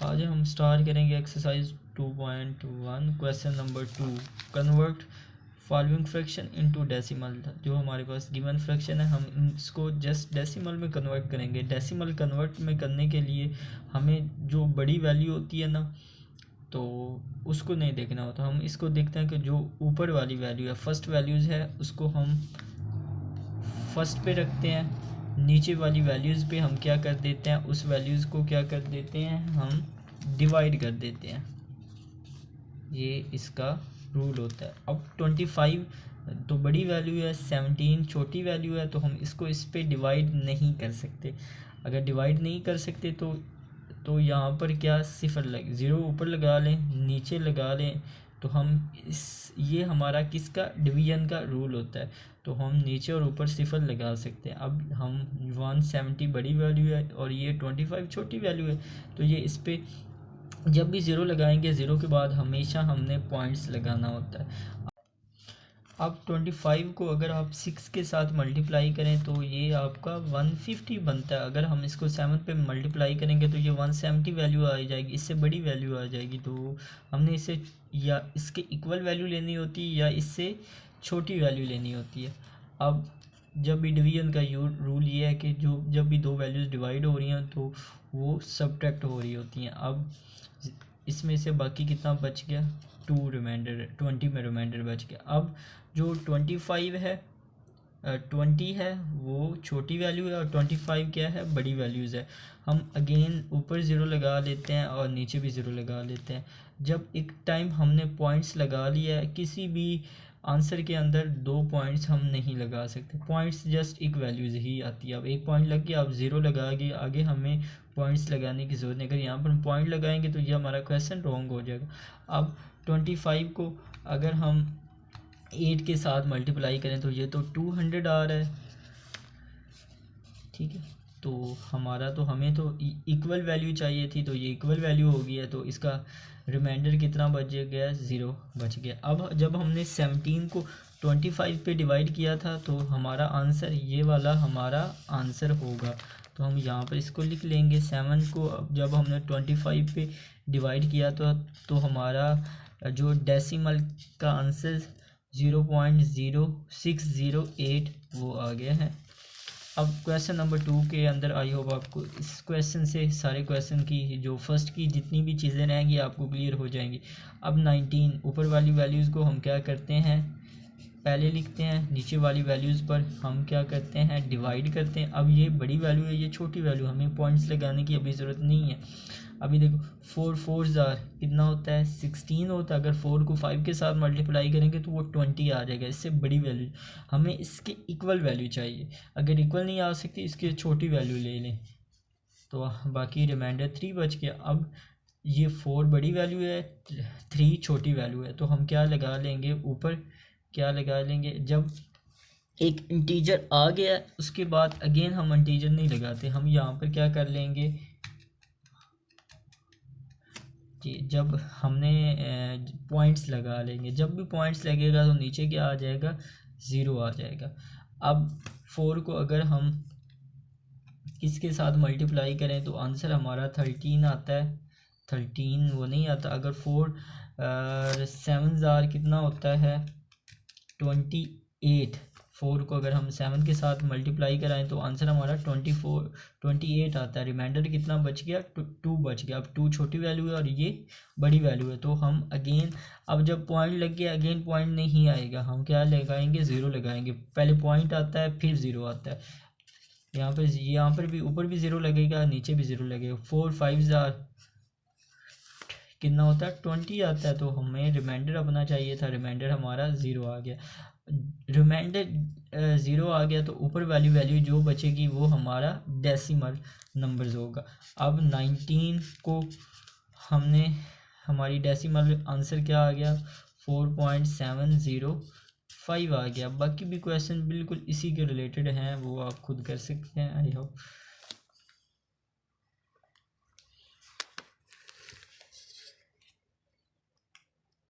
आज हम स्टार्ट करेंगे exercise 2.1 question number 2। Convert following fraction into decimal. जो हमारे पास गिवन फ्रैक्शन है हम इसको जस्ट डेसिमल में कन्वर्ट करेंगे। डेसिमल कन्वर्ट में करने के लिए हमें जो बड़ी वैल्यू होती है ना, तो उसको नहीं देखना होता, हम इसको देखते हैं कि जो ऊपर वाली वैल्यू है, फर्स्ट वैल्यूज़ है, उसको हम फर्स्ट पे रखते हैं। नीचे वाली वैल्यूज़ पे हम क्या कर देते हैं, उस वैल्यूज़ को क्या कर देते हैं, हम डिवाइड कर देते हैं। ये इसका रूल होता है। अब 25 तो बड़ी वैल्यू है, 17 छोटी वैल्यू है, तो हम इसको इस पे डिवाइड नहीं कर सकते। अगर डिवाइड नहीं कर सकते तो यहाँ पर क्या सिफर लग 0 ऊपर लगा लें, नीचे लगा लें, तो हम ये हमारा किसका डिवीजन का रूल होता है, तो हम नीचे और ऊपर सिफर लगा सकते हैं। अब हम 170 बड़ी वैल्यू है और ये 25 छोटी वैल्यू है, तो ये इस पे जब भी 0 लगाएंगे, 0 के बाद हमेशा हमने पॉइंट्स लगाना होता है। अब 25 को अगर आप 6 के साथ मल्टीप्लाई करें तो ये आपका 150 बनता है। अगर हम इसको 7 पे मल्टीप्लाई करेंगे तो ये 170 वैल्यू आ जाएगी, इससे बड़ी वैल्यू आ जाएगी। तो हमने इसे या इसके इक्वल वैल्यू लेनी होती है या इससे छोटी वैल्यू लेनी होती है। अब जब भी डिवीजन का रूल ये है कि जब भी दो वैल्यूज़ डिवाइड हो रही हैं तो वो सब्ट्रैक्ट हो रही होती हैं। अब इसमें से बाकी कितना बच गया, 2 रिमाइंडर, 20 में रिमाइंडर बच गया। अब जो 25 है 20 है वो छोटी वैल्यू है और 25 क्या है, बड़ी वैल्यूज़ है। हम अगेन ऊपर 0 लगा लेते हैं और नीचे भी 0 लगा लेते हैं। जब एक टाइम हमने पॉइंट्स लगा लिया है, किसी भी आंसर के अंदर 2 पॉइंट्स हम नहीं लगा सकते, पॉइंट्स जस्ट एक वैल्यूज़ ही आती है। अब एक पॉइंट लग गया, अब 0 लगा के आगे हमें पॉइंट्स लगाने की ज़रूरत नहीं। अगर यहाँ पर हम पॉइंट लगाएंगे तो ये हमारा क्वेश्चन रॉन्ग हो जाएगा। अब 25 को अगर हम 8 के साथ मल्टीप्लाई करें तो ये तो 200 आ रहा है, ठीक है। तो हमें तो इक्वल वैल्यू चाहिए थी, तो ये इक्वल वैल्यू हो गई है, तो इसका रिमाइंडर कितना बच गया, 0 बच गया। अब जब हमने 17 को 25 पे डिवाइड किया था तो हमारा आंसर ये वाला हमारा आंसर होगा। तो हम यहाँ पर इसको लिख लेंगे। 7 को जब हमने 25 पे डिवाइड किया तो हमारा जो डेसिमल का आंसर 0.0608 वो आ गया है। अब क्वेश्चन नंबर 2 के अंदर आई होप आपको इस क्वेश्चन से सारे क्वेश्चन की जो फर्स्ट की जितनी भी चीज़ें रहेंगी आपको क्लियर हो जाएंगी। अब 19 ऊपर वाली वैल्यूज़ को हम क्या करते हैं, पहले लिखते हैं, नीचे वाली वैल्यूज़ पर हम क्या करते हैं, डिवाइड करते हैं। अब ये बड़ी वैल्यू है, ये छोटी वैल्यू, हमें पॉइंट्स लगाने की अभी ज़रूरत नहीं है। अभी देखो 4 4 कितना होता है, 16 होता है। अगर 4 को 5 के साथ मल्टीप्लाई करेंगे तो वो 20 आ जाएगा, इससे बड़ी वैल्यू। हमें इसके इक्वल वैल्यू चाहिए, अगर इक्वल नहीं आ सकती इसकी छोटी वैल्यू ले लें, तो बाकी रिमाइंडर 3 बच गया। अब ये 4 बड़ी वैल्यू है, 3 छोटी वैल्यू है, तो हम क्या लगा लेंगे, ऊपर क्या लगा लेंगे, जब एक इंटीजर आ गया उसके बाद अगेन हम इंटीजर नहीं लगाते, हम यहाँ पर क्या कर लेंगे कि जब हमने पॉइंट्स लगा लेंगे, जब भी पॉइंट्स लगेगा तो नीचे क्या आ जाएगा, 0 आ जाएगा। अब 4 को अगर हम किसके साथ मल्टीप्लाई करें तो आंसर हमारा 13 आता है, 13 वो नहीं आता। अगर 4 7 कितना होता है, 28। 4 को अगर हम 7 के साथ मल्टीप्लाई कराएं तो आंसर हमारा 28 आता है। रिमाइंडर कितना बच गया, 2 बच गया। अब 2 छोटी वैल्यू है और ये बड़ी वैल्यू है, तो हम अगेन अब जब पॉइंट लग गया अगेन पॉइंट नहीं आएगा, हम क्या लगाएंगे, 0 लगाएंगे। पहले पॉइंट आता है फिर 0 आता है। यहाँ पर भी ऊपर भी 0 लगेगा, नीचे भी 0 लगेगा। 4 5 कितना होता है, 20 आता है, तो हमें रिमाइंडर अपना चाहिए था, रिमाइंडर हमारा 0 आ गया। रिमाइंडर 0 आ गया तो ऊपर वैल्यू जो बचेगी वो हमारा डेसिमल नंबर्स होगा। अब 19 को हमने, हमारी डेसिमल आंसर क्या आ गया, 4.705 आ गया। बाकी भी क्वेश्चन बिल्कुल इसी के रिलेटेड हैं, वो आप खुद कर सकते हैं। I hope